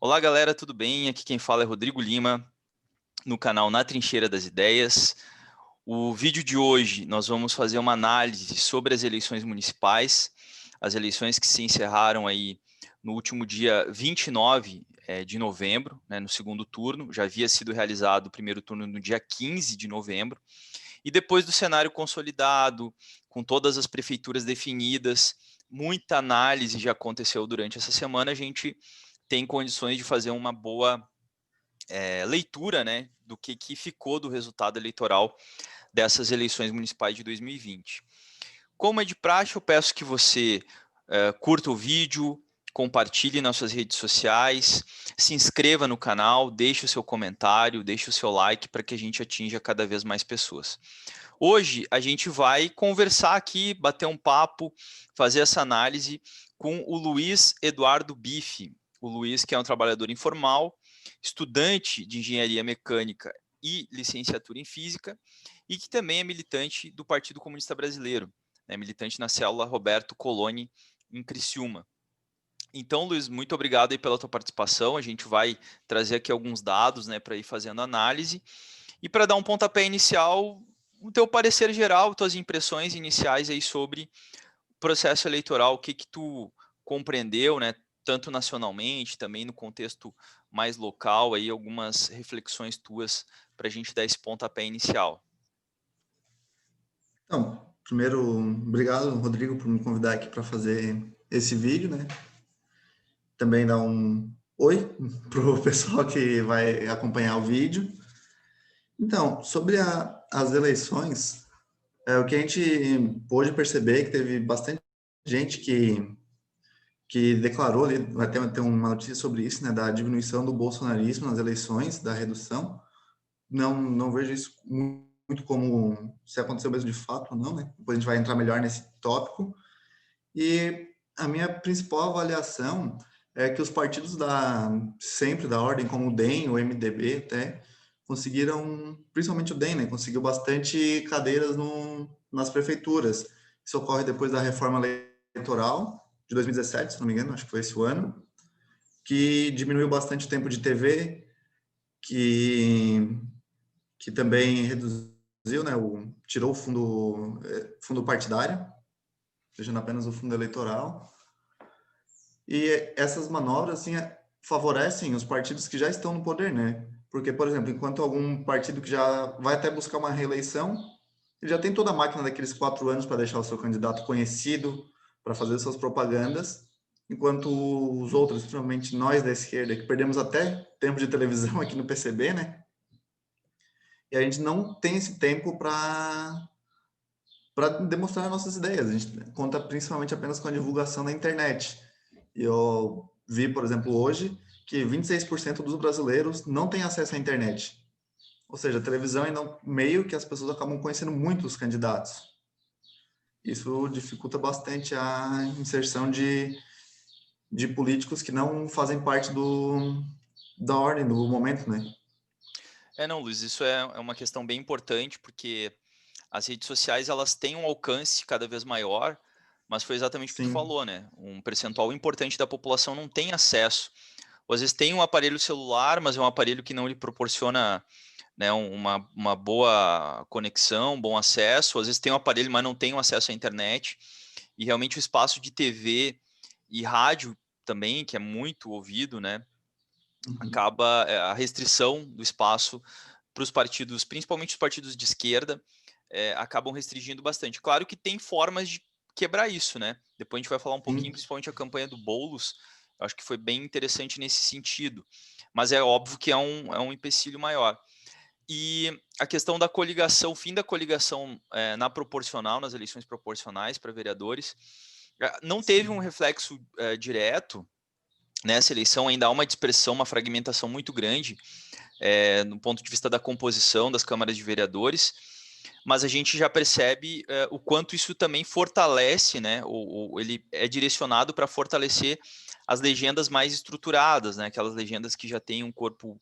Olá, galera, tudo bem? Aqui quem fala é Rodrigo Lima, no canal Na Trincheira das Ideias. O vídeo de hoje nós vamos fazer uma análise sobre as eleições municipais, as eleições que se encerraram aí no último dia 29 de novembro, né, no segundo turno. Já havia sido realizado o primeiro turno no dia 15 de novembro. E depois do cenário consolidado, com todas as prefeituras definidas, muita análise já aconteceu durante essa semana, a gente tem condições de fazer uma boa leitura, né, do que ficou do resultado eleitoral dessas eleições municipais de 2020. Como é de praxe, eu peço que você curta o vídeo, compartilhe nas suas redes sociais, se inscreva no canal, deixe o seu comentário, deixe o seu like para que a gente atinja cada vez mais pessoas. Hoje a gente vai conversar aqui, bater um papo, fazer essa análise com o Luiz Eduardo Bife. O Luiz, que é um trabalhador informal, estudante de engenharia mecânica e licenciatura em física, e que também é militante do Partido Comunista Brasileiro, né, militante na célula Roberto Colloni, em Criciúma. Então, Luiz, muito obrigado aí pela tua participação. A gente vai trazer aqui alguns dados, né, para ir fazendo análise. E para dar um pontapé inicial, o teu parecer geral, tuas impressões iniciais aí sobre o processo eleitoral, o que tu compreendeu, né, tanto nacionalmente, também no contexto mais local, aí algumas reflexões tuas para a gente dar esse pontapé inicial. Então, primeiro, obrigado, Rodrigo, por me convidar aqui para fazer esse vídeo, né? Também dar um oi para o pessoal que vai acompanhar o vídeo. Então, sobre as eleições, o que a gente pôde perceber é que teve bastante gente que declarou ali, vai ter uma notícia sobre isso, né, da diminuição do bolsonarismo nas eleições, da redução. Não vejo isso muito como se aconteceu mesmo de fato ou não, né? Depois a gente vai entrar melhor nesse tópico. E a minha principal avaliação é que os partidos sempre da ordem, como o DEM, o MDB até, conseguiram, principalmente o DEM, né, conseguiu bastante cadeiras nas prefeituras. Isso ocorre depois da reforma eleitoral de 2017, se não me engano, acho que foi esse o ano, que diminuiu bastante o tempo de TV, que também reduziu, né, tirou o fundo partidário, deixando apenas o fundo eleitoral. E essas manobras, assim, favorecem os partidos que já estão no poder, né? Porque, por exemplo, enquanto algum partido que já vai até buscar uma reeleição, ele já tem toda a máquina daqueles 4 anos para deixar o seu candidato conhecido, para fazer suas propagandas, enquanto os outros, principalmente nós da esquerda, que perdemos até tempo de televisão aqui no PCB, né? E a gente não tem esse tempo para demonstrar nossas ideias. A gente conta principalmente apenas com a divulgação na internet. E eu vi, por exemplo, hoje, que 26% dos brasileiros não têm acesso à internet. Ou seja, a televisão é um meio que as pessoas acabam conhecendo muito os candidatos. Isso dificulta bastante a inserção de políticos que não fazem parte da ordem, do momento, né? Não, Luiz, isso é uma questão bem importante, porque as redes sociais elas têm um alcance cada vez maior, mas foi exatamente o que tu Sim, falou, né? Um percentual importante da população não tem acesso. Ou às vezes tem um aparelho celular, mas é um aparelho que não lhe proporciona, né, uma boa conexão, um bom acesso. Às vezes tem um aparelho, mas não tem um acesso à internet. E realmente o espaço de TV e rádio também, que é muito ouvido, né? uhum, Acaba a restrição do espaço para os partidos, principalmente os partidos de esquerda, acabam restringindo bastante. Claro que tem formas de quebrar isso, né? Depois a gente vai falar um pouquinho, sim, principalmente a campanha do Boulos, eu acho que foi bem interessante nesse sentido. Mas é óbvio que é um empecilho maior. E a questão da coligação, o fim da coligação na proporcional, nas eleições proporcionais para vereadores, não teve um sim. reflexo direto nessa eleição, ainda há uma dispersão, uma fragmentação muito grande no ponto de vista da composição das câmaras de vereadores, mas a gente já percebe o quanto isso também fortalece, né, ou ele é direcionado para fortalecer as legendas mais estruturadas, né, aquelas legendas que já têm um corpo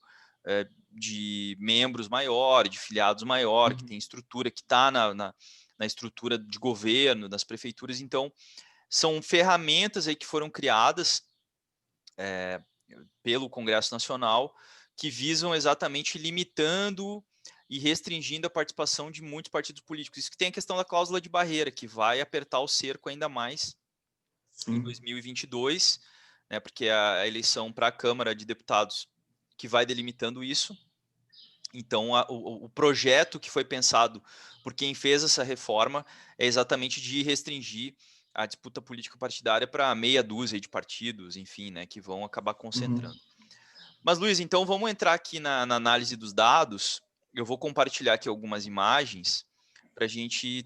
de membros maior, de filiados maior, que Uhum. tem estrutura, que está na estrutura de governo, das prefeituras. Então, são ferramentas aí que foram criadas pelo Congresso Nacional, que visam exatamente limitando e restringindo a participação de muitos partidos políticos. Isso que tem a questão da cláusula de barreira, que vai apertar o cerco ainda mais em Sim. 2022, né, porque a eleição para a Câmara de Deputados que vai delimitando isso. Então, o projeto que foi pensado por quem fez essa reforma é exatamente de restringir a disputa política partidária para meia dúzia de partidos, enfim, né, que vão acabar Uhum. concentrando. Mas, Luiz, então vamos entrar aqui na análise dos dados. Eu vou compartilhar aqui algumas imagens para a gente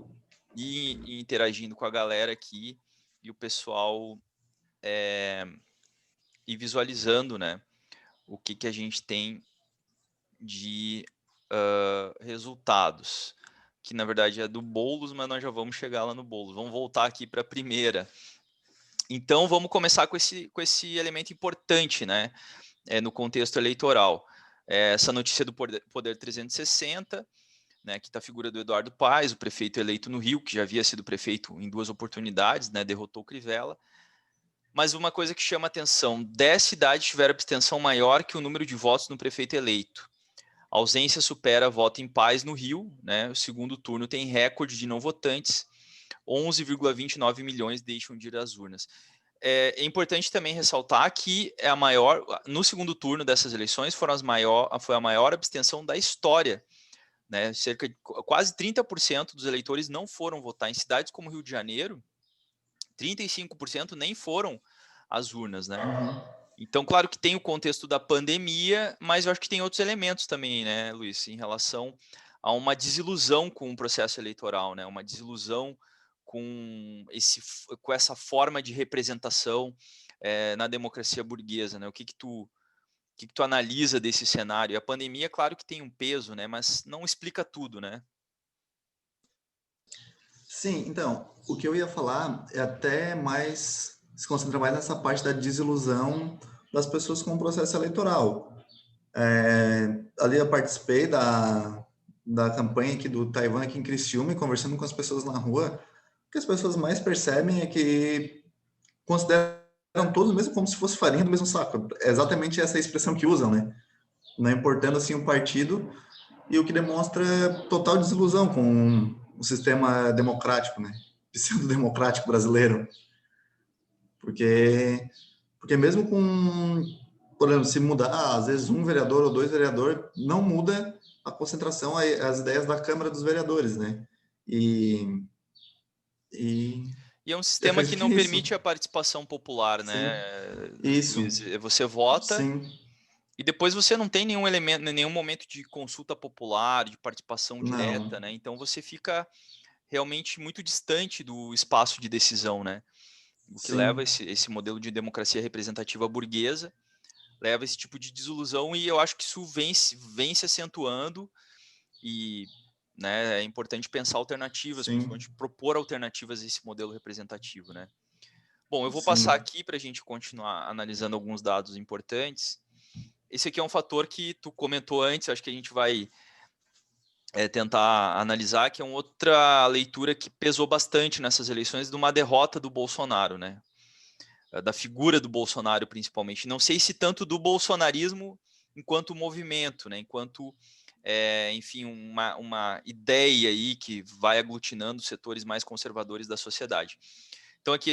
ir interagindo com a galera aqui e o pessoal ir visualizando, né, o que a gente tem de resultados, que na verdade é do Boulos, mas nós já vamos chegar lá no Boulos. Vamos voltar aqui para a primeira. Então, vamos começar com esse elemento importante, né, no contexto eleitoral. Essa notícia do Poder 360, né, que está a figura do Eduardo Paes, o prefeito eleito no Rio, que já havia sido prefeito em 2 oportunidades, né, derrotou o Crivella. Mas uma coisa que chama atenção, 10 cidades tiveram abstenção maior que o número de votos no prefeito eleito. A ausência supera voto em paz no Rio, né? O segundo turno tem recorde de não votantes, 11,29 milhões deixam de ir às urnas. É importante também ressaltar que é a maior, no segundo turno dessas eleições foi a maior abstenção da história, né? Cerca de quase 30% dos eleitores não foram votar em cidades como Rio de Janeiro, 35% nem foram às urnas, né? Uhum. Então, claro que tem o contexto da pandemia, mas eu acho que tem outros elementos também, né, Luiz, em relação a uma desilusão com o processo eleitoral, né, uma desilusão com essa forma de representação na democracia burguesa, né? O que tu analisa desse cenário? A pandemia, claro que tem um peso, né, mas não explica tudo, né? Sim, então, o que eu ia falar é até mais, se concentra mais nessa parte da desilusão das pessoas com o processo eleitoral. Ali eu participei da campanha aqui do Taiwan, aqui em Criciúma, e conversando com as pessoas na rua, o que as pessoas mais percebem é que consideram todos mesmo como se fosse farinha do mesmo saco. É exatamente essa expressão que usam, né? Não importando assim o partido, e o que demonstra total desilusão com o sistema democrático, né? Pseudo-democrático brasileiro. Porque mesmo com, por exemplo, se mudar, às vezes, um vereador ou dois vereadores, não muda a concentração, as ideias da Câmara dos Vereadores, né? E, e E é um eu sistema que acredito que não é isso. permite a participação popular, né, Sim, isso. Luiz? Você vota. Sim, E depois você não tem nenhum elemento, nenhum momento de consulta popular, de participação direta, não. né? Então você fica realmente muito distante do espaço de decisão, né? O que leva Sim, esse modelo de democracia representativa burguesa, leva esse tipo de desilusão e eu acho que isso vem se acentuando e, né, é importante pensar alternativas, sim, principalmente propor alternativas a esse modelo representativo, né? Bom, eu vou passar sim. aqui para a gente continuar analisando alguns dados importantes. Esse aqui é um fator que tu comentou antes, acho que a gente vai tentar analisar, que é uma outra leitura que pesou bastante nessas eleições de uma derrota do Bolsonaro, né? Da figura do Bolsonaro, principalmente. Não sei se tanto do bolsonarismo enquanto movimento, né? Enquanto, enfim, uma ideia aí que vai aglutinando os setores mais conservadores da sociedade. Então, aqui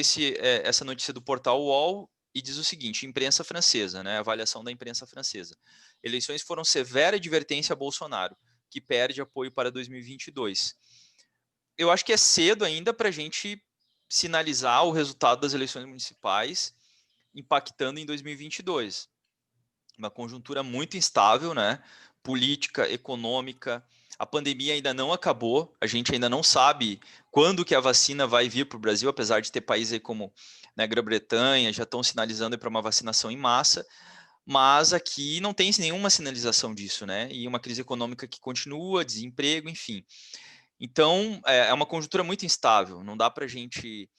essa notícia do portal UOL e diz o seguinte: imprensa francesa, né? Avaliação da imprensa francesa. Eleições foram severa advertência a Bolsonaro, que perde apoio para 2022. Eu acho que é cedo ainda para a gente sinalizar o resultado das eleições municipais impactando em 2022. Uma conjuntura muito instável, né? Política, econômica. A pandemia ainda não acabou, a gente ainda não sabe quando que a vacina vai vir para o Brasil, apesar de ter países aí como, né, Grã-Bretanha já estão sinalizando para uma vacinação em massa, mas aqui não tem nenhuma sinalização disso, né? E uma crise econômica que continua, desemprego, enfim. Então, é uma conjuntura muito instável, não dá para a gente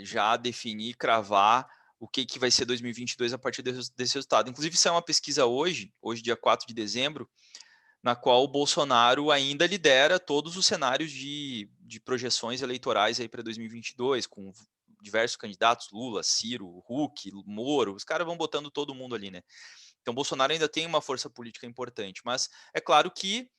já definir, cravar o que vai ser 2022 a partir desse resultado. Inclusive, saiu uma pesquisa hoje, dia 4 de dezembro, na qual o Bolsonaro ainda lidera todos os cenários de projeções eleitorais aí para 2022, com diversos candidatos, Lula, Ciro, Huck, Moro, os caras vão botando todo mundo ali, né? Então, Bolsonaro ainda tem uma força política importante, mas é claro que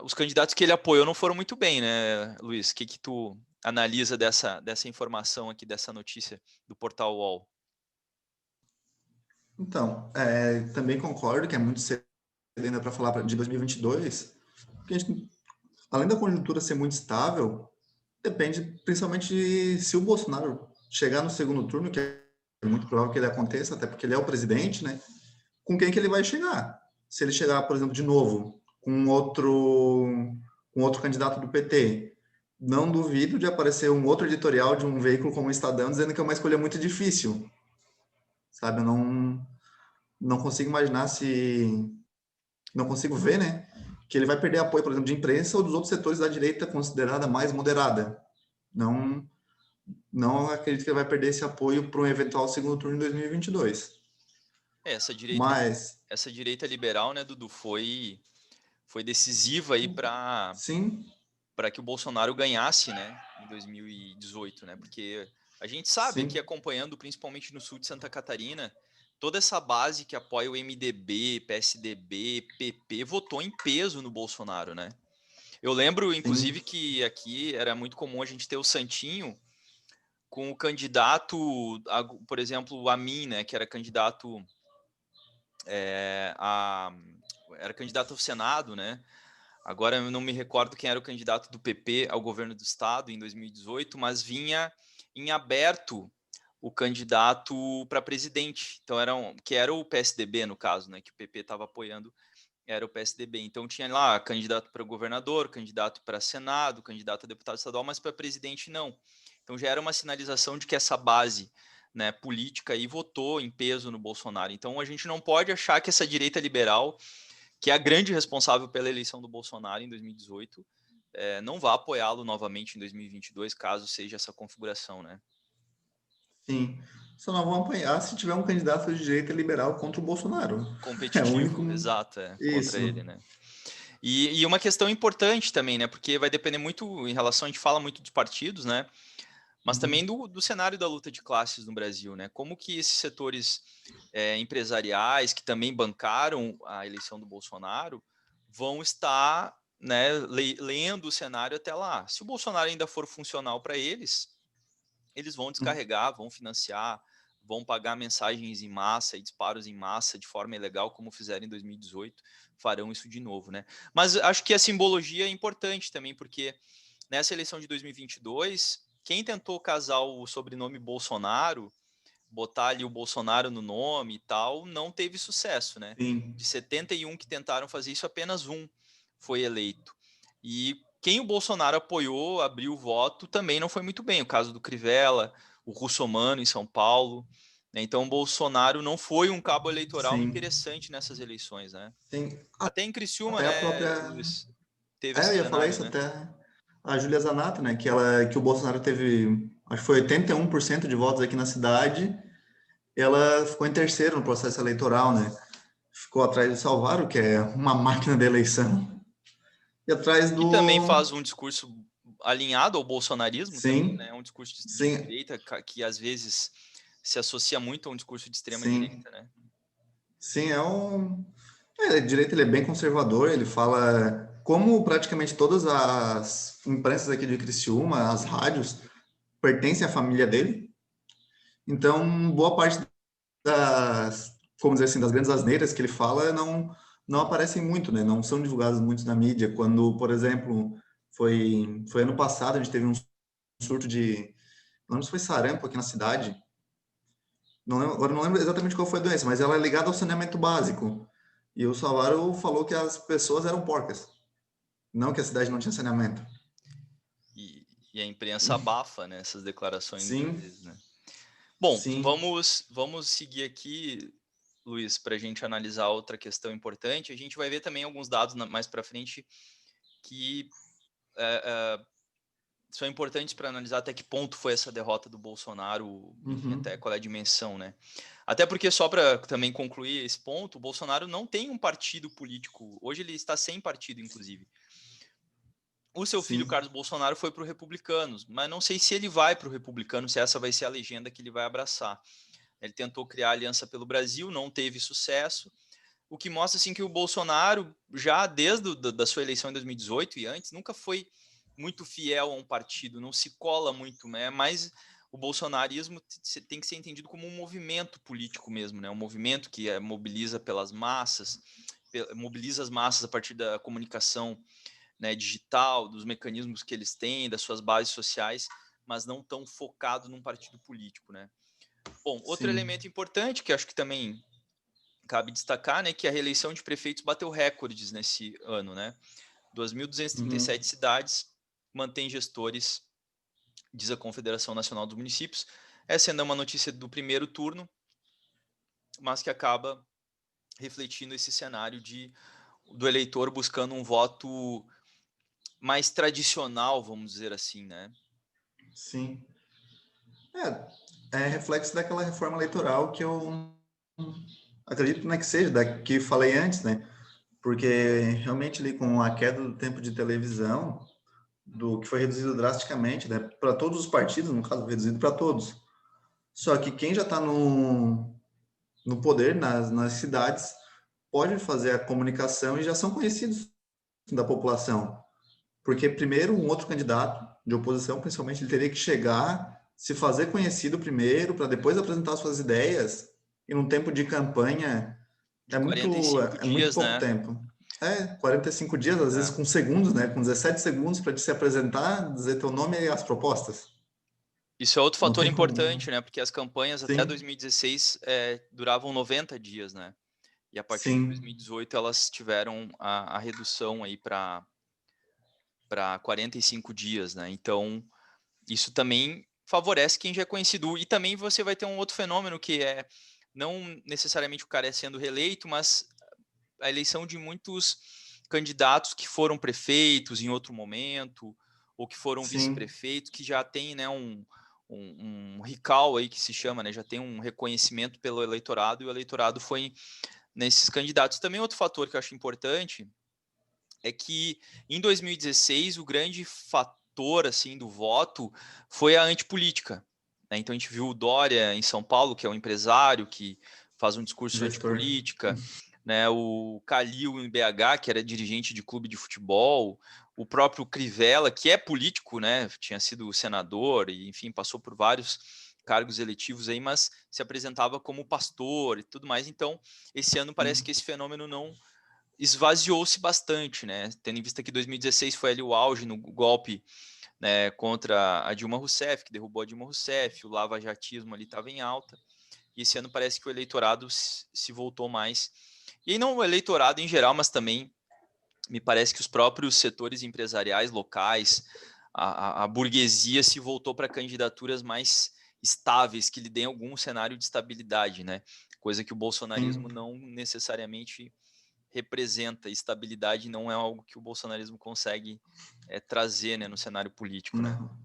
os candidatos que ele apoiou não foram muito bem, né, Luiz? O que tu analisa dessa informação aqui, dessa notícia do portal UOL? Então, também concordo que é muito cedo ainda para falar de 2022, porque além da conjuntura ser muito estável, depende principalmente de se o Bolsonaro chegar no segundo turno, que é muito provável que ele aconteça, até porque ele é o presidente, né? Com quem que ele vai chegar? Se ele chegar, por exemplo, de novo, com outro candidato do PT, não duvido de aparecer um outro editorial de um veículo como o Estadão dizendo que é uma escolha muito difícil, sabe? Eu não consigo imaginar não consigo ver, né? Que ele vai perder apoio, por exemplo, de imprensa ou dos outros setores da direita considerada mais moderada. Não, não acredito que ele vai perder esse apoio para um eventual segundo turno em 2022. Essa direita, Mas, essa direita liberal, né, Dudu, foi decisiva aí para sim, que o Bolsonaro ganhasse, né, em 2018, né? Porque a gente sabe que sim, acompanhando principalmente no sul de Santa Catarina, toda essa base que apoia o MDB, PSDB, PP votou em peso no Bolsonaro, né? Eu lembro, sim, inclusive, que aqui era muito comum a gente ter o Santinho com o candidato, por exemplo, a mim, né, que era candidato era candidato ao Senado, né? Agora eu não me recordo quem era o candidato do PP ao governo do estado em 2018, mas vinha em aberto o candidato para presidente. Então que era o PSDB no caso, né, que o PP estava apoiando, era o PSDB. Então tinha lá candidato para governador, candidato para senado, candidato a deputado estadual, mas para presidente não. Então já era uma sinalização de que essa base, né, política aí votou em peso no Bolsonaro. Então a gente não pode achar que essa direita liberal, que é a grande responsável pela eleição do Bolsonaro em 2018, não vai apoiá-lo novamente em 2022, caso seja essa configuração, né? sim. Só não vão apanhar se tiver um candidato de direita liberal contra o Bolsonaro. É o único. Competitivo, exato, contra Isso. ele, né? E uma questão importante também, né? Porque vai depender muito, em relação, a gente fala muito dos partidos, né? Mas também Uhum. do cenário da luta de classes no Brasil, né? Como que esses setores empresariais que também bancaram a eleição do Bolsonaro vão estar, né, lendo o cenário até lá. Se o Bolsonaro ainda for funcional para eles, eles vão descarregar, vão financiar, vão pagar mensagens em massa e disparos em massa de forma ilegal, como fizeram em 2018, farão isso de novo, né? Mas acho que a simbologia é importante também, porque nessa eleição de 2022, quem tentou casar o sobrenome Bolsonaro, botar ali o Bolsonaro no nome e tal, não teve sucesso, né? Sim. De 71 que tentaram fazer isso, apenas um foi eleito. E quem o Bolsonaro apoiou, abriu o voto, também não foi muito bem. O caso do Crivella, o Russomano em São Paulo. Né? Então, o Bolsonaro não foi um cabo eleitoral Sim. interessante nessas eleições, né? Sim. Até em Criciúma, Até a né, própria. Luiz? Teve esse Eu ia falar cenário, isso né? até. A Júlia Zanata, né? Que o Bolsonaro teve, acho que foi 81% de votos aqui na cidade. Ela ficou em terceiro no processo eleitoral, né? Ficou atrás do Salvaro, que é uma máquina de eleição. E atrás Que também do. faz um discurso alinhado ao bolsonarismo também, Sim, né? Um discurso de sim, direita que às vezes se associa muito a um discurso de extrema sim. direita, né? Sim, direito ele é bem conservador, ele fala como praticamente todas as imprensas aqui de Criciúma, as rádios, pertencem à família dele. Então, boa parte das, como dizer assim, das grandes asneiras que ele fala não aparecem muito, né? Não são divulgadas muito na mídia. Quando, por exemplo, foi ano passado, a gente teve um surto não lembro se foi sarampo aqui na cidade. Não lembro, agora não lembro exatamente qual foi a doença, mas ela é ligada ao saneamento básico. E o Salvaro falou que as pessoas eram porcas, não que a cidade não tinha saneamento. E a imprensa abafa, né, essas declarações muitas Sim, vezes, né? Bom, sim. vamos seguir aqui, Luiz, para a gente analisar outra questão importante. A gente vai ver também alguns dados mais para frente que é, é, são importantes para analisar até que ponto foi essa derrota do Bolsonaro, enfim, até Uhum. qual é a dimensão, né? Até porque, só para também concluir esse ponto, o Bolsonaro não tem um partido político. Hoje ele está sem partido, inclusive. O seu filho, sim, Carlos Bolsonaro, foi para o Republicanos, mas não sei se ele vai para o Republicano, se essa vai ser a legenda que ele vai abraçar. Ele tentou criar a Aliança pelo Brasil, não teve sucesso, o que mostra assim que o Bolsonaro, já desde da sua eleição em 2018 e antes, nunca foi muito fiel a um partido, não se cola muito, né? Mas o bolsonarismo tem que ser entendido como um movimento político mesmo, né? Um movimento que mobiliza pelas massas, mobiliza as massas a partir da comunicação, né, digital, dos mecanismos que eles têm, das suas bases sociais, mas não tão focado num partido político, né? Bom, outro sim. elemento importante que acho que também cabe destacar, né, que a reeleição de prefeitos bateu recordes nesse ano, né? Uhum. 2.237 cidades mantém gestores, diz a Confederação Nacional dos Municípios. Essa ainda é uma notícia do primeiro turno, mas que acaba refletindo esse cenário do eleitor buscando um voto mais tradicional, vamos dizer assim, né? Sim. É reflexo daquela reforma eleitoral que eu acredito, né, que seja, da que falei antes, né? Porque realmente ali com a queda do tempo de televisão, do que foi reduzido drasticamente, né, para todos os partidos, no caso, reduzido para todos. Só que quem já está no poder, nas cidades, pode fazer a comunicação e já são conhecidos da população. Porque primeiro um outro candidato de oposição, principalmente, ele teria que chegar, se fazer conhecido primeiro, para depois apresentar suas ideias, e num tempo de campanha De 45 é muito dias, pouco né? tempo. 45 dias, às vezes É. com segundos, né? Com 17 segundos para te se apresentar, dizer teu nome e as propostas. Isso é outro Não fator tem importante, um. né? Porque as campanhas até Sim, 2016 duravam 90 dias, né? E a partir de sim, 2018 elas tiveram a redução aí para 45 dias, né? Então, isso também favorece quem já é conhecido. E também você vai ter um outro fenômeno que é não necessariamente o cara é sendo reeleito, mas a eleição de muitos candidatos que foram prefeitos em outro momento, ou que foram sim. vice-prefeitos, que já tem, né, um recall aí que se chama, né, já tem um reconhecimento pelo eleitorado, e o eleitorado foi nesses candidatos. Também outro fator que eu acho importante é que em 2016 o grande fator assim do voto foi a antipolítica, né? Então a gente viu o Dória em São Paulo, que é um empresário que faz um discurso Gestor. antipolítica, né? O Calil em BH, que era dirigente de clube de futebol, o próprio Crivella, que é político, né? Tinha sido senador e enfim passou por vários cargos eletivos aí, mas se apresentava como pastor e tudo mais. Então esse ano parece Sim, que esse fenômeno não esvaziou-se bastante, né? Tendo em vista que 2016 foi ali o auge no golpe, né, contra a Dilma Rousseff, que derrubou a Dilma Rousseff, o lava-jatismo ali estava em alta, e esse ano parece que o eleitorado se voltou mais. E aí não o eleitorado em geral, mas também me parece que os próprios setores empresariais locais, a burguesia se voltou para candidaturas mais estáveis, que lhe deem algum cenário de estabilidade, né? Coisa que o bolsonarismo sim. não necessariamente representa. Estabilidade não é algo que o bolsonarismo consegue trazer, né, no cenário político, né? Não.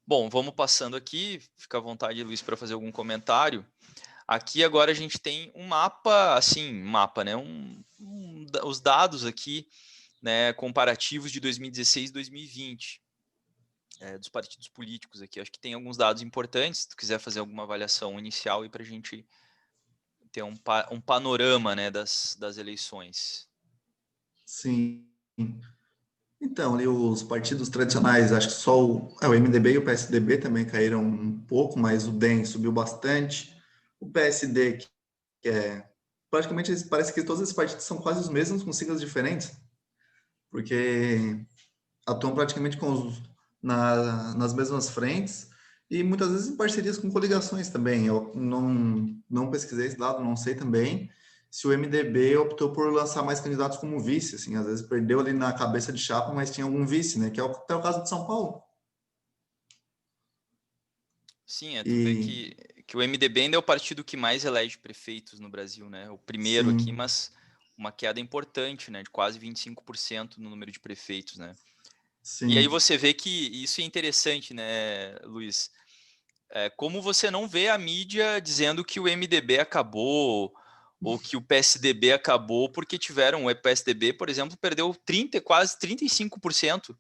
Bom, vamos passando aqui. Fica à vontade, Luiz, para fazer algum comentário. Aqui agora a gente tem um mapa, assim, mapa, né? Os dados aqui, né, comparativos de 2016 e 2020, dos partidos políticos aqui. Acho que tem alguns dados importantes. Se tu quiser fazer alguma avaliação inicial aí para a gente ter um panorama, né, das eleições. Sim. Então, ali os partidos tradicionais, acho que só o MDB e o PSDB também caíram um pouco, mas o DEM subiu bastante. O PSD, que é praticamente, parece que todos esses partidos são quase os mesmos, com siglas diferentes, porque atuam praticamente nas mesmas frentes e muitas vezes em parcerias com coligações também. Eu não pesquisei esse lado, não sei também se o MDB optou por lançar mais candidatos como vice, assim, às vezes perdeu ali na cabeça de chapa, mas tinha algum vice, né? Que é até o caso de São Paulo. Sim, tu vê E que o MDB ainda é o partido que mais elege prefeitos no Brasil, né? O primeiro aqui, sim, mas uma queda importante, né? De quase 25% no número de prefeitos, né? E aí sim, você vê que isso é interessante, né, Luiz? Como você não vê a mídia dizendo que o MDB acabou, ou que o PSDB acabou porque tiveram, o PSDB, por exemplo, perdeu quase 35%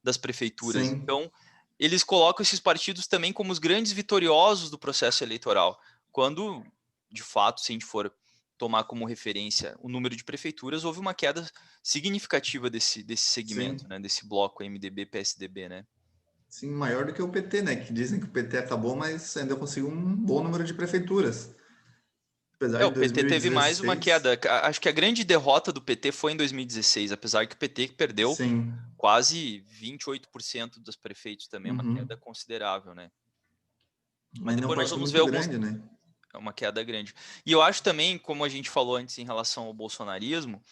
das prefeituras. Sim, Então, eles colocam esses partidos também como os grandes vitoriosos do processo eleitoral, quando, de fato, se a gente for tomar como referência o número de prefeituras, houve uma queda significativa desse segmento, sim. né, desse bloco MDB-PSDB, né? Sim, maior do que o PT, né? Que dizem que o PT acabou, mas ainda conseguiu um bom número de prefeituras. Apesar O de PT teve mais uma 2016, queda. Acho que a grande derrota do PT foi em 2016, apesar que o PT perdeu sim. quase 28% dos prefeitos também, é uma Uhum. queda considerável, né? Mas Ainda é um depois nós partido vamos ver muito grande, né? é uma queda grande. E eu acho também, como a gente falou antes em relação ao bolsonarismo,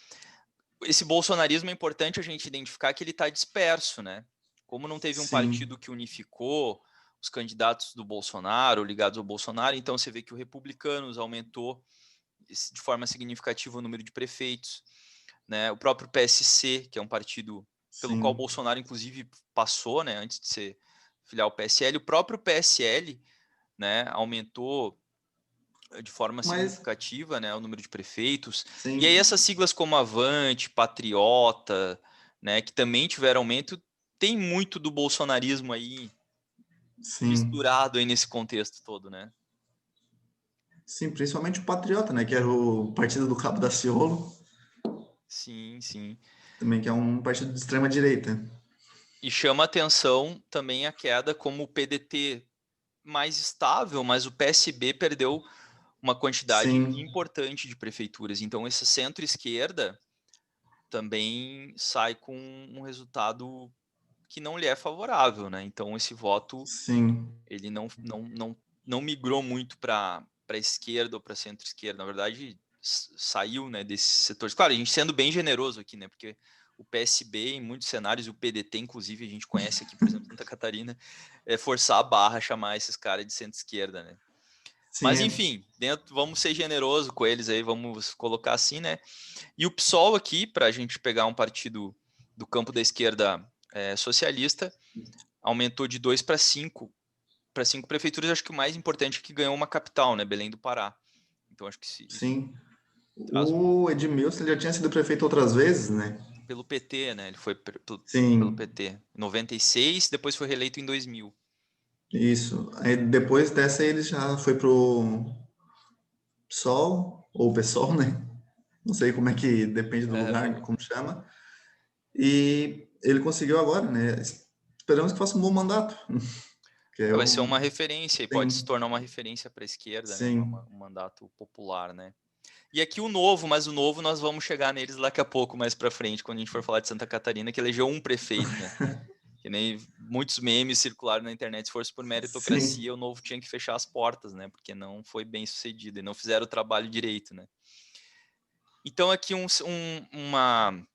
esse bolsonarismo é importante a gente identificar que ele está disperso, né? Como não teve um Sim, partido que unificou os candidatos do Bolsonaro, ligados ao Bolsonaro, então você vê que o Republicanos aumentou de forma significativa o número de prefeitos, né? O próprio PSC, que é um partido pelo qual o sim. Bolsonaro, inclusive, passou, né? Antes de ser filiar o PSL, o próprio PSL, né? Aumentou de forma Mas, significativa, né, o número de prefeitos. E aí sim, essas siglas como Avante, Patriota, né, que também tiveram aumento, tem muito do bolsonarismo aí sim. misturado aí nesse contexto todo, né? Sim, principalmente o Patriota, né? Que era o partido do Cabo Daciolo, Sim, sim. também que é um partido de extrema direita. E chama atenção também a queda como o PDT mais estável, mas o PSB perdeu uma quantidade Sim, importante de prefeituras. Então esse centro-esquerda também sai com um resultado que não lhe é favorável, né? Então esse voto sim, ele não migrou muito para a esquerda ou para centro-esquerda. Na verdade, saiu, né, desses setores. Claro, a gente sendo bem generoso aqui, né? Porque o PSB, em muitos cenários, e o PDT, inclusive, a gente conhece aqui, por exemplo, Santa Catarina, é forçar a barra chamar esses caras de centro-esquerda, né? Mas, sim, enfim, vamos ser generoso com eles aí, vamos colocar assim, né? E o PSOL aqui, para a gente pegar um partido do campo da esquerda socialista, aumentou de 2 para 5 prefeituras. Acho que o mais importante é que ganhou uma capital, né? Belém do Pará. Então acho que isso sim. traz O Edmilson ele já tinha sido prefeito outras vezes, né? pelo PT, né? Ele foi pelo Sim, PT em 96, depois foi reeleito em 2000. isso. Aí depois dessa ele já foi pro PSOL, ou PSOL, né? Não sei como é que depende do lugar, como chama. E ele conseguiu agora, né? Esperamos que faça um bom mandato. Que é Vai ser o... uma referência e pode se Sim, tornar uma referência para a esquerda, né? sim, Um mandato popular, né? E aqui o novo, mas o novo nós vamos chegar neles daqui a pouco, mais para frente, quando a gente for falar de Santa Catarina, que elegeu um prefeito, né? Que nem muitos memes circularam na internet, se fosse por sim, meritocracia, o novo tinha que fechar as portas, né? Porque não foi bem sucedido e não fizeram o trabalho direito, né? Então aqui uma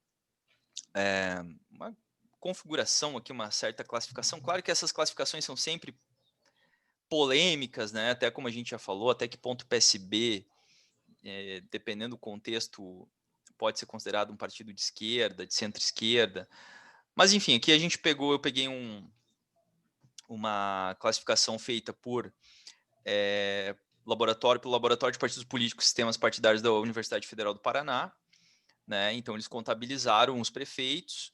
configuração aqui, uma certa classificação. Claro que essas classificações são sempre polêmicas, né? Até como a gente já falou, até que ponto o PSB, dependendo do contexto, pode ser considerado um partido de esquerda, de centro-esquerda. Mas enfim, aqui eu peguei uma classificação feita pelo Laboratório de Partidos Políticos e Sistemas Partidários da Universidade Federal do Paraná, né? Então eles contabilizaram os prefeitos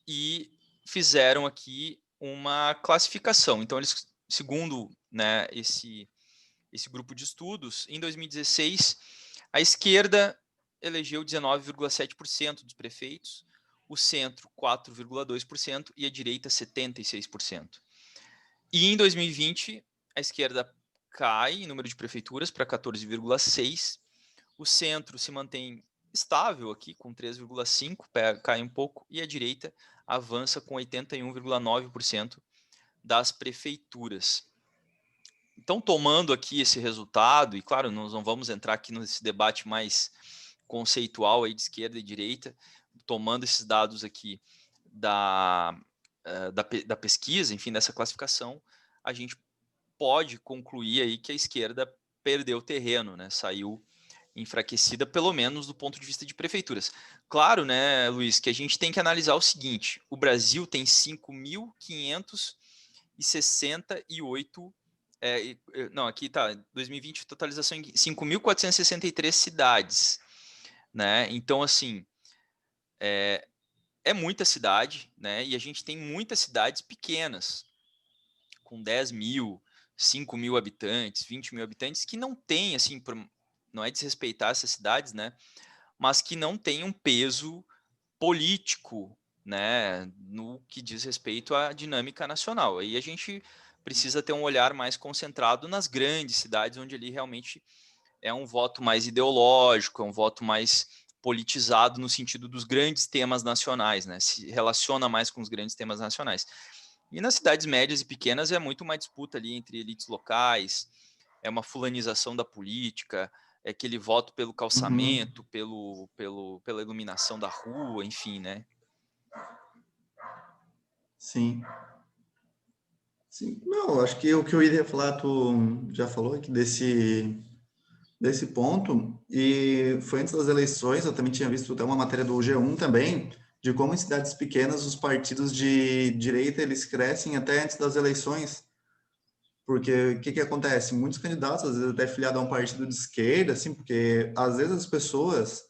e fizeram aqui uma classificação. Então eles, segundo, né, esse grupo de estudos, em 2016 a esquerda elegeu 19,7% dos prefeitos, o centro 4,2% e a direita 76%. E em 2020, a esquerda cai em número de prefeituras para 14,6%, o centro se mantém estável aqui, com 3,5%, cai um pouco, e a direita avança com 81,9% das prefeituras. Então, tomando aqui esse resultado, e claro, nós não vamos entrar aqui nesse debate mais conceitual aí de esquerda e direita, tomando esses dados aqui da pesquisa, enfim, dessa classificação, a gente pode concluir aí que a esquerda perdeu terreno, né? Saiu enfraquecida, pelo menos do ponto de vista de prefeituras. Claro, né, Luiz, que a gente tem que analisar o seguinte: o Brasil tem 5.568 Não, aqui tá, 2020 totalização em 5.463 cidades, né? Então, assim, é muita cidade, né? E a gente tem muitas cidades pequenas, com 10 mil, 5 mil habitantes, 20 mil habitantes, que não tem, assim, não é desrespeitar essas cidades, né? Mas que não tem um peso político, né, no que diz respeito à dinâmica nacional. Aí a gente precisa ter um olhar mais concentrado nas grandes cidades, onde ali realmente é um voto mais ideológico, é um voto mais politizado no sentido dos grandes temas nacionais, né, se relaciona mais com os grandes temas nacionais. E nas cidades médias e pequenas é muito uma disputa ali entre elites locais, é uma fulanização da política, é aquele voto pelo Uhum, calçamento, pela iluminação da rua, enfim, né? sim. Sim, não, acho que o que eu iria falar, tu já falou aqui desse ponto, e foi antes das eleições, eu também tinha visto até uma matéria do G1 também, de como em cidades pequenas os partidos de direita, eles crescem até antes das eleições, porque o que que acontece? Muitos candidatos, às vezes até filiado a um partido de esquerda, assim, porque às vezes as pessoas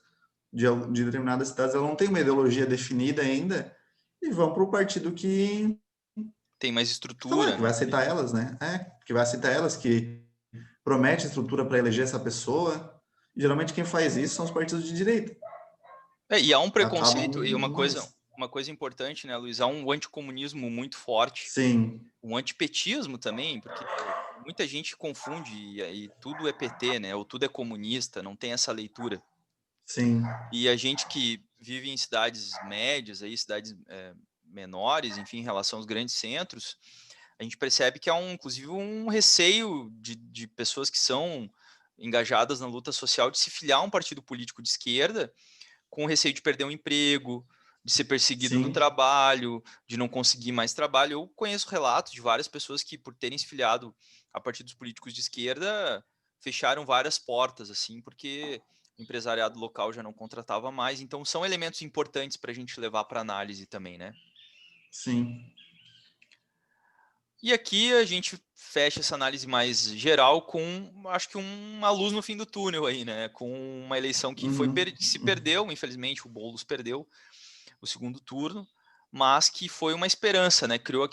de determinadas cidades, elas não têm uma ideologia definida ainda, e vão para o partido Tem mais que tá lá, estrutura, que vai né? aceitar elas, né? Que vai aceitar elas, que promete estrutura para eleger essa pessoa. E, geralmente quem faz isso são os partidos de direita. E há um Acabam preconceito, e mais. uma coisa importante, né, Luiz? Há um anticomunismo muito forte, Sim, um antipetismo também, porque muita gente confunde e tudo é PT, né? Ou tudo é comunista, não tem essa leitura. sim. E a gente que vive em cidades médias, aí, cidades menores, enfim, em relação aos grandes centros, a gente percebe que há, inclusive, um receio de pessoas que são engajadas na luta social de se filiar a um partido político de esquerda, com receio de perder um emprego, de ser perseguido no Sim. trabalho, de não conseguir mais trabalho. Eu conheço relatos de várias pessoas que, por terem se filiado a partidos políticos de esquerda, fecharam várias portas, assim, porque o empresariado local já não contratava mais. Então, são elementos importantes para a gente levar para análise também, né? Sim. E aqui a gente fecha essa análise mais geral com, acho que uma luz no fim do túnel aí, né? Com uma eleição que Uhum. se perdeu, infelizmente, o Boulos perdeu o segundo turno, mas que foi uma esperança, né? Criou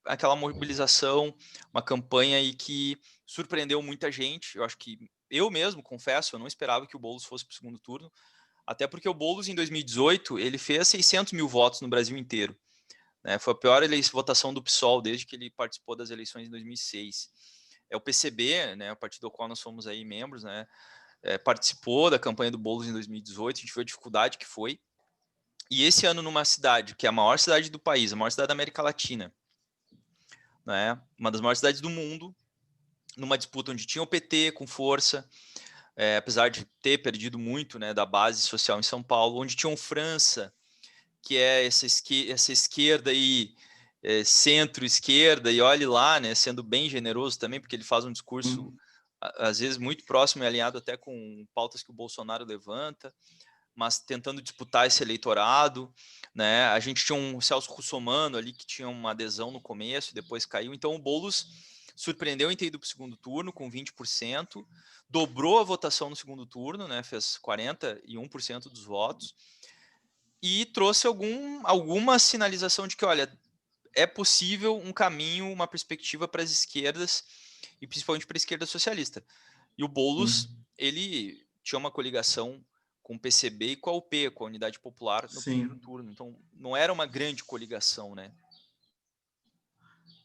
aquela mobilização, uma campanha aí que surpreendeu muita gente. Eu acho que eu mesmo, confesso, eu não esperava que o Boulos fosse para o segundo turno, até porque o Boulos, em 2018, ele fez 600 mil votos no Brasil inteiro. Né? Foi a pior votação do PSOL desde que ele participou das eleições em 2006. É o PCB, né, o partido do qual nós somos aí membros, né, participou da campanha do Boulos em 2018, a gente viu a dificuldade que foi. E esse ano, numa cidade, que é a maior cidade do país, a maior cidade da América Latina, né, uma das maiores cidades do mundo, numa disputa onde tinha o PT com força, apesar de ter perdido muito, né, da base social em São Paulo, onde tinha o França, que é essa esquerda aí, centro-esquerda, e olhe lá, né, sendo bem generoso também, porque ele faz um discurso, Uhum. às vezes, muito próximo e alinhado até com pautas que o Bolsonaro levanta, mas tentando disputar esse eleitorado, né? A gente tinha um Celso Russomano ali que tinha uma adesão no começo e depois caiu. Então o Boulos surpreendeu em ter ido para o segundo turno com 20%, dobrou a votação no segundo turno, né? Fez 41% dos votos e trouxe alguma sinalização de que, olha, é possível um caminho, uma perspectiva para as esquerdas e principalmente para a esquerda socialista. E o Boulos, Sim. ele tinha uma coligação com o PCB e com a UP, com a Unidade Popular, no primeiro Sim. turno. Então, não era uma grande coligação, né?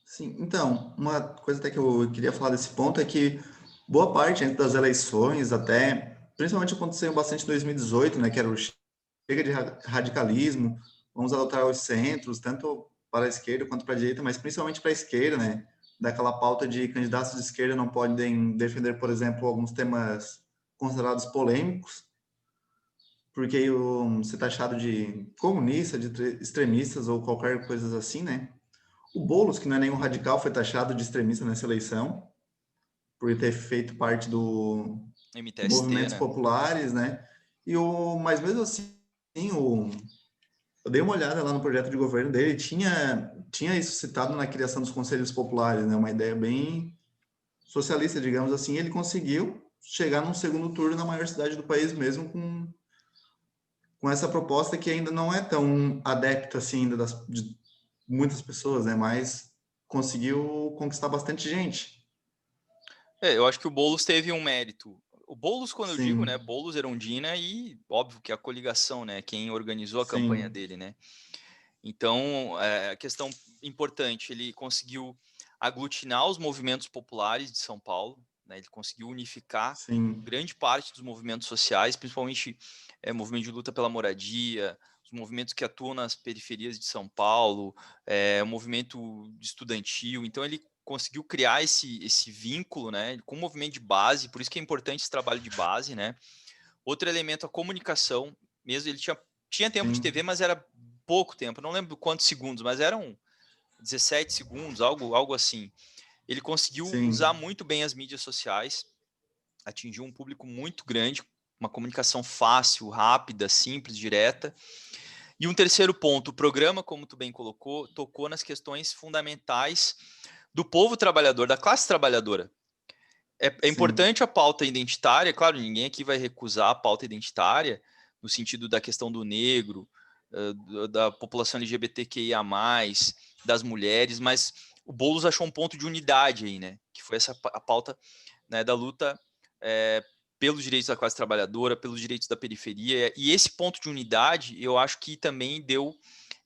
Sim. Então, uma coisa até que eu queria falar desse ponto é que boa parte antes das eleições, até, principalmente aconteceu bastante em 2018, né, que era o chega de radicalismo, vamos adotar os centros, tanto para a esquerda quanto para a direita, mas principalmente para a esquerda, né? Daquela pauta de candidatos de esquerda não podem defender, por exemplo, alguns temas considerados polêmicos, porque aí você está achado de comunista, de extremistas ou qualquer coisa assim, né? O Boulos, que não é nenhum radical, foi taxado de extremista nessa eleição, por ter feito parte do MTST, movimentos né? populares, né? Mas mesmo assim, o, eu dei uma olhada lá no projeto de governo dele, tinha isso citado na criação dos conselhos populares, né? Uma ideia bem, socialista, digamos assim, ele conseguiu chegar num segundo turno na maior cidade do país mesmo com essa proposta que ainda não é tão adepta assim ainda de muitas pessoas, né? Mas conseguiu conquistar bastante gente. Eu acho que o Boulos teve um mérito. O Boulos, quando eu digo, né, Sim, Boulos, Erundina e, óbvio, que a coligação, né, quem organizou a campanha sim, dele, né. Então, a questão importante, ele conseguiu aglutinar os movimentos populares de São Paulo, né, ele conseguiu unificar sim, grande parte dos movimentos sociais, principalmente movimento de luta pela moradia, os movimentos que atuam nas periferias de São Paulo, o movimento estudantil. Então, ele conseguiu criar esse vínculo, né, com o movimento de base, por isso que é importante esse trabalho de base, né. Outro elemento, a comunicação, mesmo ele tinha tempo de TV, sim, mas era pouco tempo, não lembro quantos segundos, mas eram 17 segundos, algo assim. Ele conseguiu usar sim, muito bem as mídias sociais, atingiu um público muito grande, uma comunicação fácil, rápida, simples, direta. E um terceiro ponto, o programa, como tu bem colocou, tocou nas questões fundamentais do povo trabalhador, da classe trabalhadora. É sim, importante a pauta identitária, claro, ninguém aqui vai recusar a pauta identitária, no sentido da questão do negro, da população LGBTQIA+, das mulheres, mas o Boulos achou um ponto de unidade aí, né? Que foi a pauta, né, da luta pelos direitos da classe trabalhadora, pelos direitos da periferia, e esse ponto de unidade, eu acho que também deu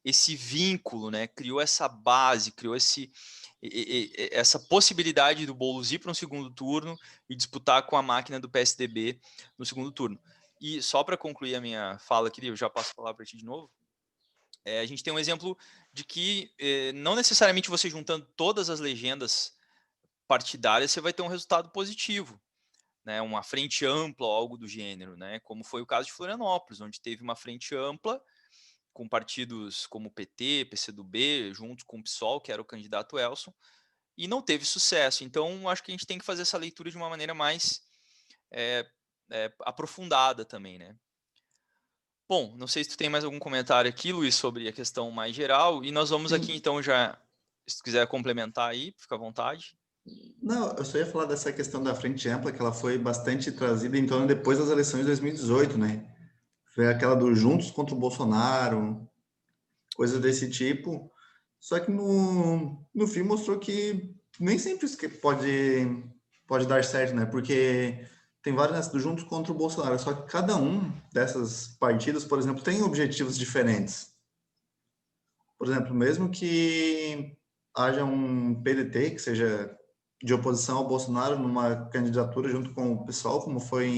esse vínculo, né? Criou essa base, criou essa possibilidade do Boulos ir para um segundo turno e disputar com a máquina do PSDB no segundo turno. E só para concluir a minha fala aqui, eu já passo a palavra para ti de novo. A gente tem um exemplo de que não necessariamente você juntando todas as legendas partidárias você vai ter um resultado positivo, né? Uma frente ampla ou algo do gênero, né? Como foi o caso de Florianópolis, onde teve uma frente ampla com partidos como o PT, PCdoB, junto com o PSOL, que era o candidato Elson, e não teve sucesso. Então, acho que a gente tem que fazer essa leitura de uma maneira mais aprofundada também, né? Bom, não sei se tu tem mais algum comentário aqui, Luiz, sobre a questão mais geral, e nós vamos aqui sim. então já, se tu quiser complementar aí, fica à vontade. Não, eu só ia falar dessa questão da frente ampla, que ela foi bastante trazida em torno depois das eleições de 2018, né? Foi aquela do Juntos contra o Bolsonaro, coisas desse tipo. Só que no fim mostrou que nem sempre isso que pode dar certo, né? Porque tem várias do Juntos contra o Bolsonaro, só que cada um dessas partidas, por exemplo, tem objetivos diferentes. Por exemplo, mesmo que haja um PDT que seja de oposição ao Bolsonaro numa candidatura junto com o pessoal, como foi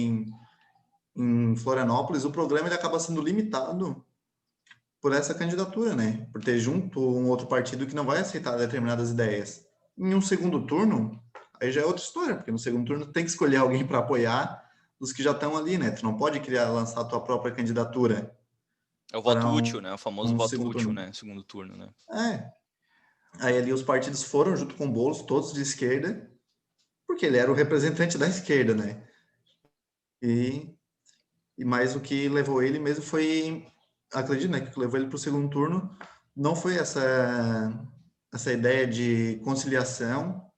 em Florianópolis, o programa ele acaba sendo limitado por essa candidatura, né? Por ter junto um outro partido que não vai aceitar determinadas ideias. Em um segundo turno, aí já é outra história, porque no segundo turno tem que escolher alguém para apoiar os que já estão ali, né? Tu não pode lançar a tua própria candidatura É o para voto útil, né? O famoso um voto segundo útil, turno. né? Segundo turno, né? É. Aí ali os partidos foram junto com o Boulos, todos de esquerda, porque ele era o representante da esquerda, né? E, e mais o que levou ele mesmo foi, acredito, né, que levou ele para o segundo turno, não foi essa ideia de conciliação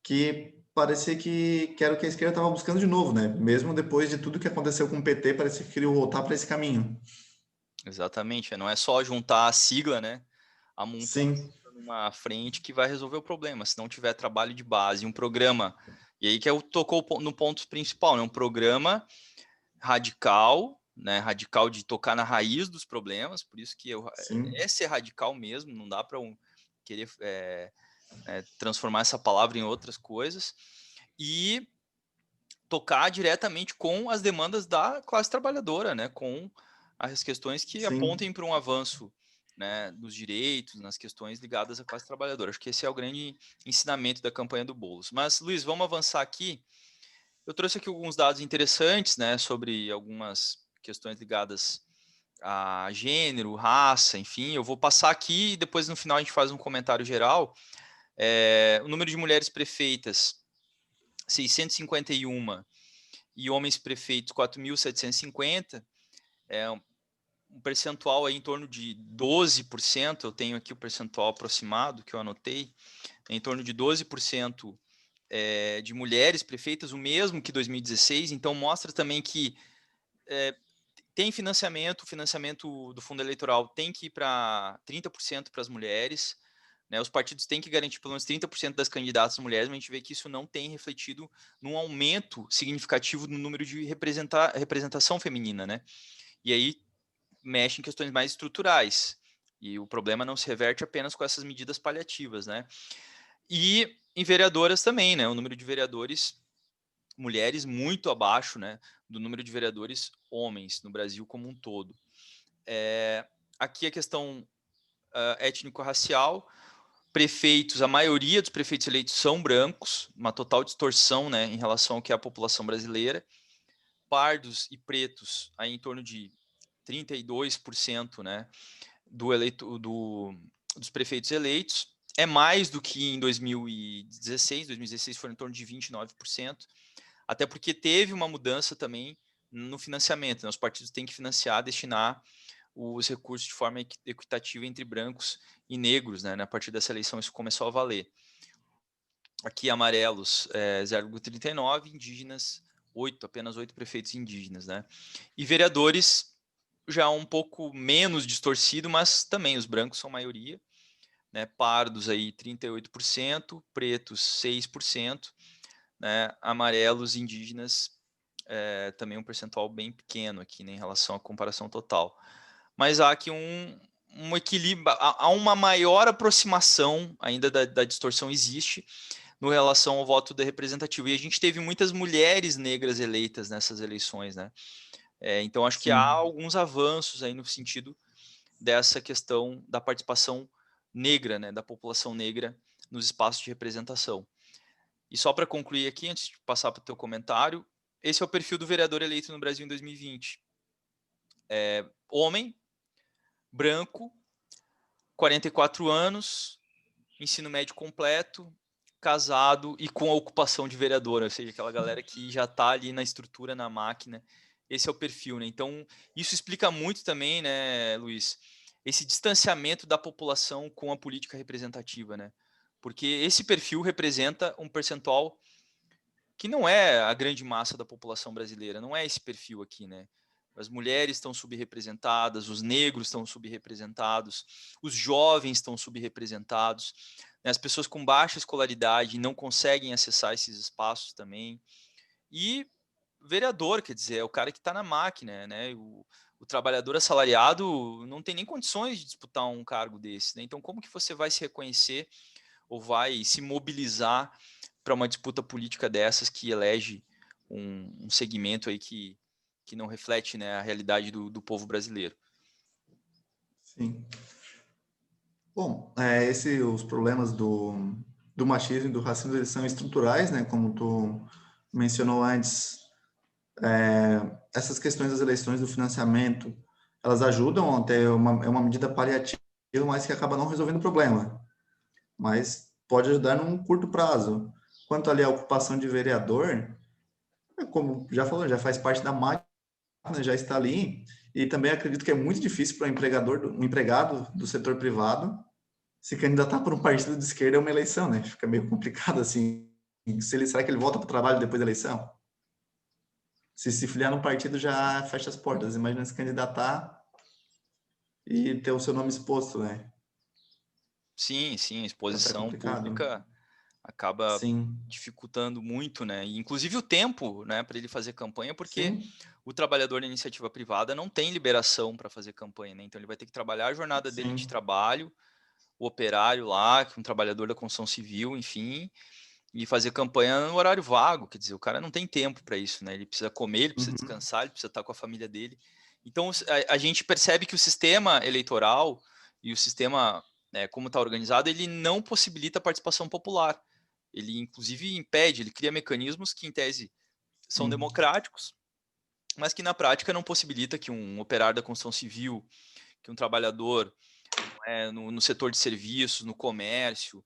que parecia que era o que a esquerda estava buscando de novo, né? Mesmo depois de tudo que aconteceu com o PT, parecia que queria voltar para esse caminho. Exatamente. Não é só juntar a sigla, né? A montar Sim, uma frente que vai resolver o problema. Se não tiver trabalho de base, um programa. E aí que eu tocou no ponto principal, né? Um programa radical, né? Radical de tocar na raiz dos problemas. Por isso que sim, é ser radical mesmo. Não dá para querer transformar essa palavra em outras coisas. E tocar diretamente com as demandas da classe trabalhadora, né? Com as questões que sim. apontem para um avanço, né, dos direitos, nas questões ligadas à classe trabalhadora. Acho que esse é o grande ensinamento da campanha do Boulos. Mas, Luiz, vamos avançar aqui. Eu trouxe aqui alguns dados interessantes, né, sobre algumas questões ligadas a gênero, raça, enfim. Eu vou passar aqui e depois no final a gente faz um comentário geral. O número de mulheres prefeitas, 651, e homens prefeitos 4.750, um percentual aí em torno de 12%, eu tenho aqui o percentual aproximado que eu anotei, em torno de 12% de mulheres prefeitas, o mesmo que 2016, então mostra também que tem financiamento, o financiamento do fundo eleitoral tem que ir para 30% para as mulheres, né? Os partidos têm que garantir pelo menos 30% das candidatas mulheres, mas a gente vê que isso não tem refletido num aumento significativo no número de representação feminina, né? E aí mexe em questões mais estruturais, e o problema não se reverte apenas com essas medidas paliativas, né? E em vereadoras também, né? O número de vereadores mulheres muito abaixo, né, do número de vereadores homens no Brasil como um todo. Aqui a questão étnico-racial, prefeitos, a maioria dos prefeitos eleitos são brancos, uma total distorção, né, em relação ao que é a população brasileira. Pardos e pretos, aí em torno de 32%, né, dos prefeitos eleitos. É mais do que em 2016. 2016 foi em torno de 29%. Até porque teve uma mudança também no financiamento, né? Os partidos têm que financiar, destinar os recursos de forma equitativa entre brancos e negros, né? A partir dessa eleição isso começou a valer. Aqui amarelos 0,39, indígenas 8, apenas 8 prefeitos indígenas, né? E vereadores já um pouco menos distorcido, mas também os brancos são maioria, né? Pardos aí 38%, pretos 6%, né? Amarelos indígenas também um percentual bem pequeno aqui, né, em relação à comparação total. Mas há aqui um equilíbrio, há uma maior aproximação ainda da distorção existe no relação ao voto da representativo. E a gente teve muitas mulheres negras eleitas nessas eleições, né? Então acho que há Sim. alguns avanços aí no sentido dessa questão da participação negra, né, da população negra nos espaços de representação. E só para concluir aqui, antes de passar para o teu comentário, esse é o perfil do vereador eleito no Brasil em 2020. Homem, branco, 44 anos, ensino médio completo, casado e com a ocupação de vereador, ou seja, aquela galera que já está ali na estrutura, na máquina. Esse é o perfil, né? Então, isso explica muito também, né, Luiz, esse distanciamento da população com a política representativa, né? Porque esse perfil representa um percentual que não é a grande massa da população brasileira, não é esse perfil aqui, né? As mulheres estão subrepresentadas, os negros estão subrepresentados, os jovens estão subrepresentados, né? As pessoas com baixa escolaridade não conseguem acessar esses espaços também. E vereador, quer dizer, é o cara que está na máquina, né? O trabalhador assalariado não tem nem condições de disputar um cargo desse, né? Então, como que você vai se reconhecer ou vai se mobilizar para uma disputa política dessas que elege um segmento aí que não reflete, né, a realidade do povo brasileiro? Sim. Bom, os problemas do machismo e do racismo, eles são estruturais, né? Como tu mencionou antes, essas questões das eleições, do financiamento, elas ajudam a ter uma medida paliativa, mas que acaba não resolvendo o problema. Mas pode ajudar num curto prazo. Quanto ali à ocupação de vereador, como já falou, já faz parte da máquina, já está ali, e também acredito que é muito difícil para um empregado do setor privado se candidatar por um partido de esquerda é uma eleição, né? Fica meio complicado assim. Será que ele volta para o trabalho depois da eleição? Se filiar no partido já fecha as portas. Imagina se candidatar e ter o seu nome exposto, né? Sim, sim, a Pode estar exposição complicado. pública acaba Sim, dificultando muito, né? E inclusive o tempo, né, para ele fazer campanha, porque sim, o trabalhador da iniciativa privada não tem liberação para fazer campanha, né? Então ele vai ter que trabalhar a jornada dele de sim. trabalho, o operário lá, que é um trabalhador da construção civil, enfim, e fazer campanha no horário vago, quer dizer, o cara não tem tempo para isso, né? Ele precisa comer, ele precisa Uhum, descansar, ele precisa estar com a família dele. Então a gente percebe que o sistema eleitoral e o sistema, né, como está organizado, ele não possibilita a participação popular. Ele inclusive impede, ele cria mecanismos que em tese são sim. democráticos, mas que na prática não possibilita que um operário da construção civil, que um trabalhador no setor de serviços, no comércio,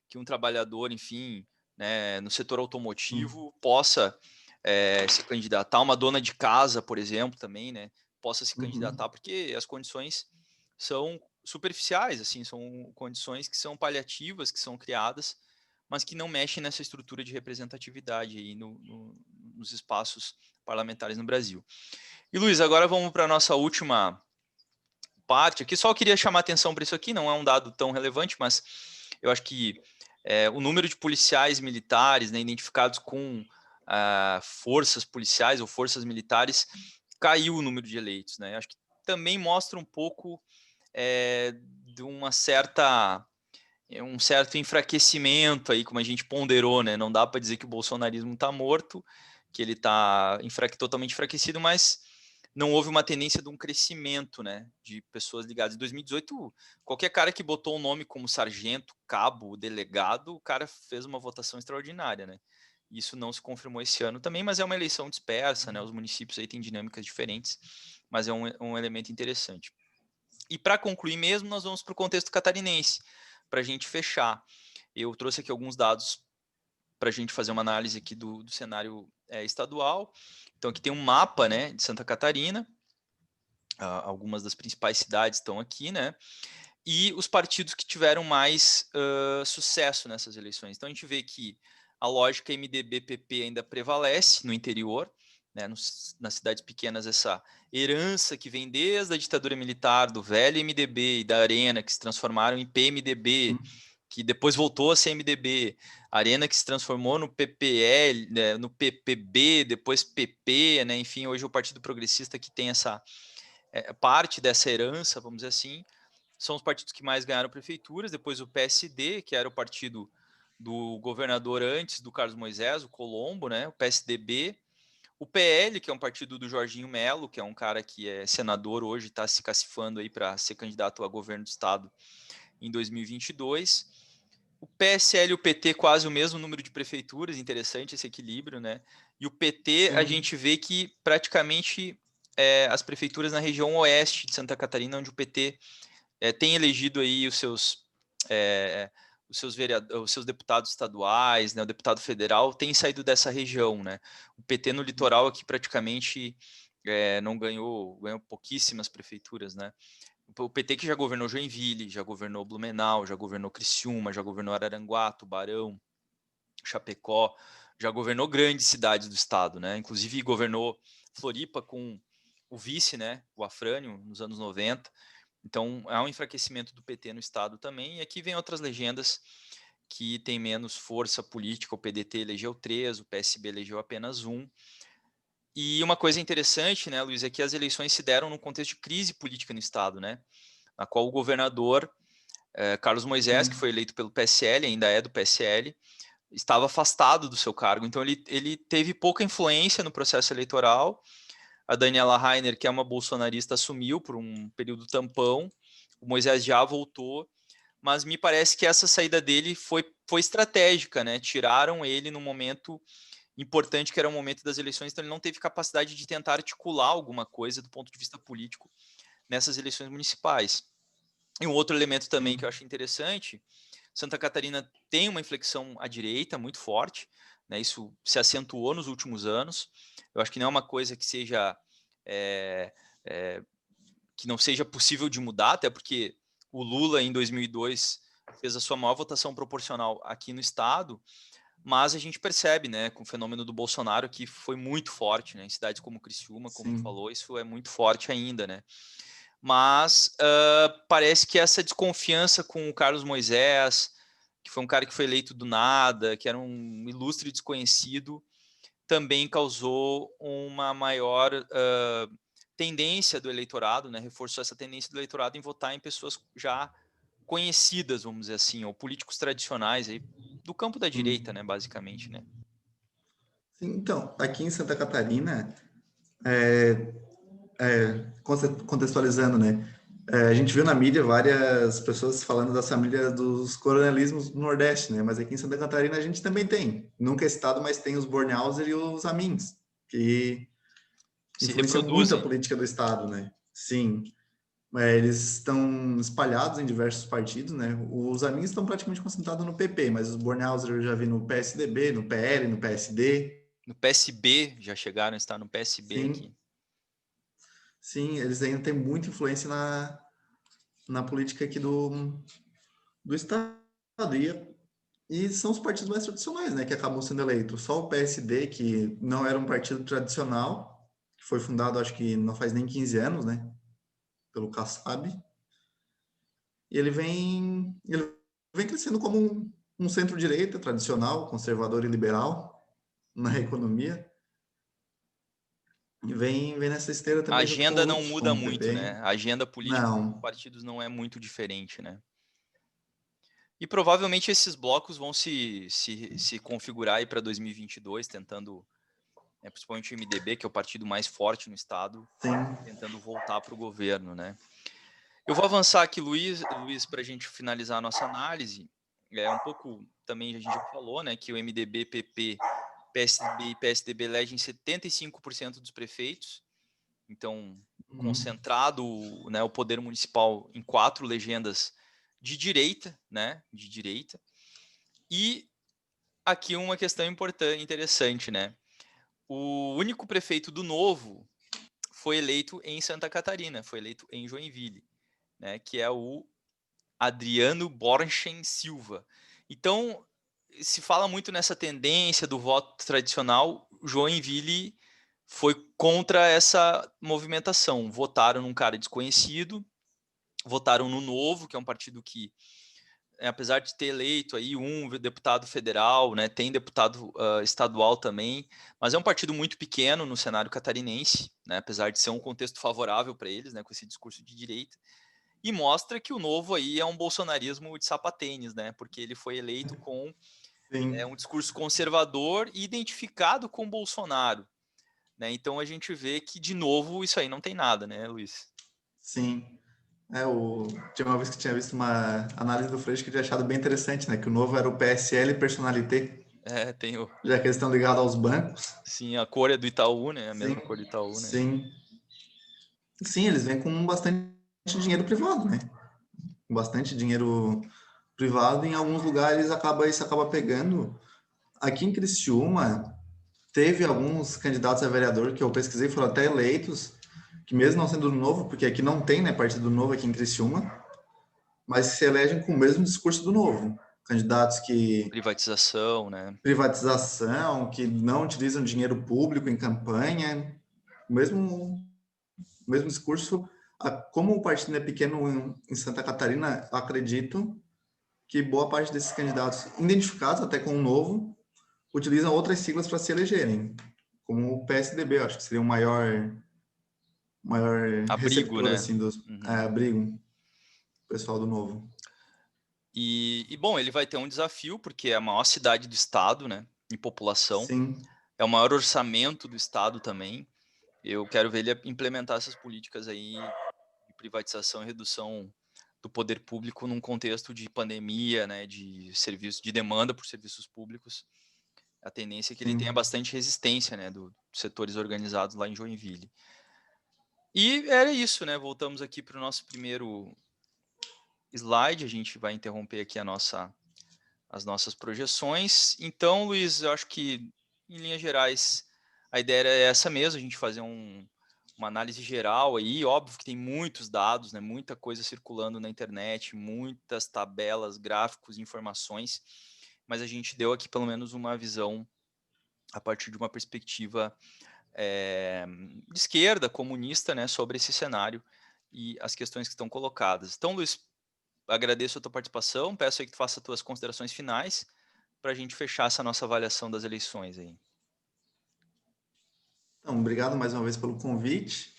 que um trabalhador, enfim, né, no setor Sim. automotivo possa se candidatar, uma dona de casa, por exemplo, também, né, possa se Uhum, candidatar, porque as condições são superficiais, assim, são condições que são paliativas, que são criadas mas que não mexem nessa estrutura de representatividade aí nos espaços parlamentares no Brasil. E, Luiz, agora vamos para a nossa última parte aqui. Só queria chamar atenção para isso aqui, não é um dado tão relevante, mas eu acho que o número de policiais militares, né, identificados com forças policiais ou forças militares, caiu o número de eleitos, né? Acho que também mostra um pouco de um certo enfraquecimento aí, como a gente ponderou, né? Não dá para dizer que o bolsonarismo está morto, que ele está totalmente enfraquecido, mas não houve uma tendência de um crescimento, né, de pessoas ligadas. Em 2018, qualquer cara que botou o nome como sargento, cabo, delegado, o cara fez uma votação extraordinária, né? Isso não se confirmou esse ano também, mas é uma eleição dispersa, né? Os municípios aí têm dinâmicas diferentes, mas é um elemento interessante. E para concluir mesmo, nós vamos para o contexto catarinense, para a gente fechar. Eu trouxe aqui alguns dados para a gente fazer uma análise aqui do cenário estadual. Então, aqui tem um mapa, né, de Santa Catarina. Algumas das principais cidades estão aqui, né? E os partidos que tiveram mais sucesso nessas eleições. Então, a gente vê que a lógica MDB-PP ainda prevalece no interior, né, nas cidades pequenas, essa herança que vem desde a ditadura militar, do velho MDB e da Arena, que se transformaram em PMDB, que depois voltou a ser MDB, a Arena que se transformou no PPL, né, no PPB, depois PP, né, enfim, hoje o Partido Progressista que tem essa parte dessa herança, vamos dizer assim, são os partidos que mais ganharam prefeituras, depois o PSD, que era o partido do governador antes do Carlos Moisés, o Colombo, né, o PSDB, o PL, que é um partido do Jorginho Melo, que é um cara que é senador hoje, está se cacifando aí para ser candidato a governo do estado em 2022. O PSL e o PT quase o mesmo número de prefeituras, interessante esse equilíbrio, né? E o PT, a gente vê que praticamente as prefeituras na região oeste de Santa Catarina, onde o PT tem elegido aí os seus deputados estaduais, né? O deputado federal tem saído dessa região, né? O PT no litoral aqui praticamente não ganhou pouquíssimas prefeituras, né? O PT que já governou Joinville, já governou Blumenau, já governou Criciúma, já governou Araranguá, Tubarão, Chapecó, já governou grandes cidades do estado, né? Inclusive governou Floripa com o vice, né? O Afrânio, nos anos 90. Então, há um enfraquecimento do PT no estado também. E aqui vem outras legendas que têm menos força política. O PDT elegeu 3, o PSB elegeu apenas 1. E uma coisa interessante, né, Luiz, é que as eleições se deram num contexto de crise política no estado, né? Na qual o governador Carlos Moisés, que foi eleito pelo PSL, ainda é do PSL, estava afastado do seu cargo. Então, ele teve pouca influência no processo eleitoral. A Daniela Rainer, que é uma bolsonarista, assumiu por um período tampão. O Moisés já voltou. Mas me parece que essa saída dele foi estratégica, né? Tiraram ele no momento importante, que era o momento das eleições, então ele não teve capacidade de tentar articular alguma coisa do ponto de vista político nessas eleições municipais. E um outro elemento também que eu acho interessante, Santa Catarina tem uma inflexão à direita muito forte, né? Isso se acentuou nos últimos anos. Eu acho que não é uma coisa que seja que não seja possível de mudar, até porque o Lula em 2002 fez a sua maior votação proporcional aqui no estado, mas a gente percebe, né, com o fenômeno do Bolsonaro, que foi muito forte, né, em cidades como Criciúma, como tu falou, isso é muito forte ainda, né. Mas parece que essa desconfiança com o Carlos Moisés, que foi um cara que foi eleito do nada, que era um ilustre desconhecido, também causou uma maior tendência do eleitorado, né, reforçou essa tendência do eleitorado em votar em pessoas já conhecidas, vamos dizer assim, ou políticos tradicionais aí, do campo da direita, né, basicamente, né. Sim, então, aqui em Santa Catarina, contextualizando, né? A gente viu na mídia várias pessoas falando das famílias dos coronelismos do Nordeste, né? Mas aqui em Santa Catarina a gente também tem. Nunca é citado, mas tem os Bornhauser e os Amins, que Se influenciam muito a reproduzem. política do Estado, né? Sim. Eles estão espalhados em diversos partidos, né? Os Amins estão praticamente concentrados no PP, mas os Bornhauser eu já vi no PSDB, no PL, no PSD. No PSB, já chegaram a estar no PSB Sim, aqui. sim, eles ainda têm muita influência na política aqui do Estado. E são os partidos mais tradicionais, né, que acabam sendo eleitos. Só o PSD, que não era um partido tradicional, que foi fundado, acho que não faz nem 15 anos, né, pelo Kassab. E ele vem crescendo como um centro-direita tradicional, conservador e liberal na economia. E vem nessa esteira A também junto com agenda não outros, muda como o muito, né? PP. A agenda política dos Não, partidos não é muito diferente, né? E provavelmente esses blocos vão se configurar aí para 2022, tentando, principalmente o MDB, que é o partido mais forte no estado, sim, tentando voltar para o governo, né? Eu vou avançar aqui, Luiz, para a gente finalizar a nossa análise. Um pouco também a gente já falou, né, que o MDB, PP, PSDB e PSDB elegem 75% dos prefeitos. Então, concentrado, né, o poder municipal em 4 legendas de direita, né, de direita. E aqui uma questão importante, interessante, né? O único prefeito do Novo foi eleito em Santa Catarina, foi eleito em Joinville, né, que é o Adriano Borchen Silva. Então, se fala muito nessa tendência do voto tradicional. Joinville foi contra essa movimentação. Votaram num cara desconhecido, votaram no Novo, que é um partido que, apesar de ter eleito aí um deputado federal, né, tem deputado estadual também, mas é um partido muito pequeno no cenário catarinense, né, apesar de ser um contexto favorável para eles, né, com esse discurso de direita. E mostra que o Novo aí é um bolsonarismo de sapatênis, né? Porque ele foi eleito com sim, um discurso conservador e identificado com Bolsonaro, né? Então a gente vê que, de novo, isso aí não tem nada, né, Luiz? sim. Tinha uma vez que tinha visto uma análise do Freixo que eu tinha achado bem interessante, né? Que o Novo era o PSL personalité, Tem o... já que eles estão ligados aos bancos. Sim, a cor é do Itaú, né? A Sim, mesma cor do Itaú, né? sim. Sim, eles vêm com bastante dinheiro privado, né? Com bastante dinheiro privado, e em alguns lugares isso acaba pegando. Aqui em Criciúma, teve alguns candidatos a vereador que eu pesquisei, foram até eleitos, que mesmo não sendo do Novo, porque aqui não tem, né, partido novo aqui em Criciúma, mas se elegem com o mesmo discurso do Novo. Candidatos que Privatização, né? privatização, que não utilizam dinheiro público em campanha, o mesmo discurso. Como o partido é pequeno em Santa Catarina, acredito que boa parte desses candidatos, identificados até com o Novo, utilizam outras siglas para se elegerem, como o PSDB, acho que seria o maior Abrigo, receptor né? assim dos Uhum. abrigo pessoal do Novo. Bom, ele vai ter um desafio, porque é a maior cidade do estado, né? Em população. Sim, É o maior orçamento do estado também. Eu quero ver ele implementar essas políticas aí de privatização e redução do poder público num contexto de pandemia, né, de serviço, de demanda por serviços públicos. A tendência é que ele tenha sim. bastante resistência, né, dos setores organizados lá em Joinville. E era isso, né? Voltamos aqui para o nosso primeiro slide. A gente vai interromper aqui as nossas projeções. Então, Luiz, eu acho que, em linhas gerais, a ideia é essa mesmo, a gente fazer uma análise geral aí. Óbvio que tem muitos dados, né, muita coisa circulando na internet, muitas tabelas, gráficos, informações, mas a gente deu aqui pelo menos uma visão a partir de uma perspectiva de esquerda, comunista, né, sobre esse cenário e as questões que estão colocadas. Então, Luiz, agradeço a tua participação, peço aí que tu faça as tuas considerações finais para a gente fechar essa nossa avaliação das eleições aí. Então, obrigado mais uma vez pelo convite.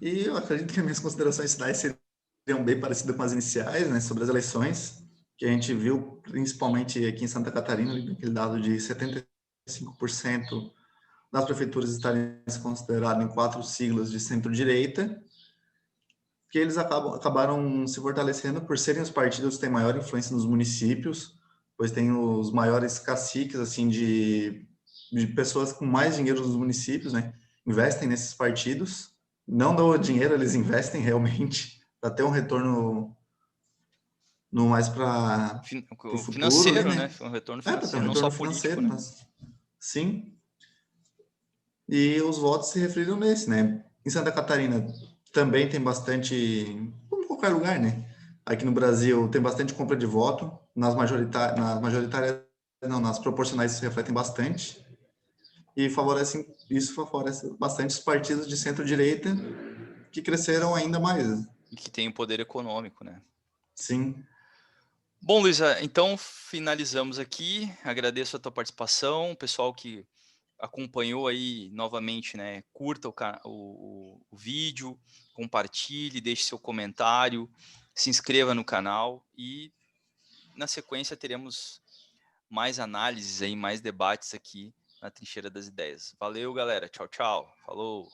E eu acredito que as minhas considerações finais seriam bem parecidas com as iniciais, né, sobre as eleições, que a gente viu principalmente aqui em Santa Catarina, aquele dado de 75% das prefeituras estarem se considerando em 4 siglas de centro-direita, que eles acabaram se fortalecendo por serem os partidos que têm maior influência nos municípios, pois tem os maiores caciques, assim, de pessoas com mais dinheiro nos municípios, né? Investem nesses partidos, não dão dinheiro, eles investem realmente para ter um retorno no mais para o futuro ali, Financeiro, né? né? Um retorno Para ter um financeiro, não só retorno político, financeiro, né? mas sim. E os votos se referiram nesse, né? Em Santa Catarina também tem bastante, como em qualquer lugar, né? Aqui no Brasil tem bastante compra de voto, nas majoritárias, não, nas proporcionais se refletem bastante, e isso favorece bastante os partidos de centro-direita, que cresceram ainda mais. E que tem o poder econômico, né? Sim. Bom, Luísa, então finalizamos aqui. Agradeço a tua participação, o pessoal que acompanhou aí novamente, né? Curta o vídeo, compartilhe, deixe seu comentário, se inscreva no canal e na sequência teremos mais análises aí, mais debates aqui na Trincheira das Ideias. Valeu, galera. Tchau, tchau. Falou.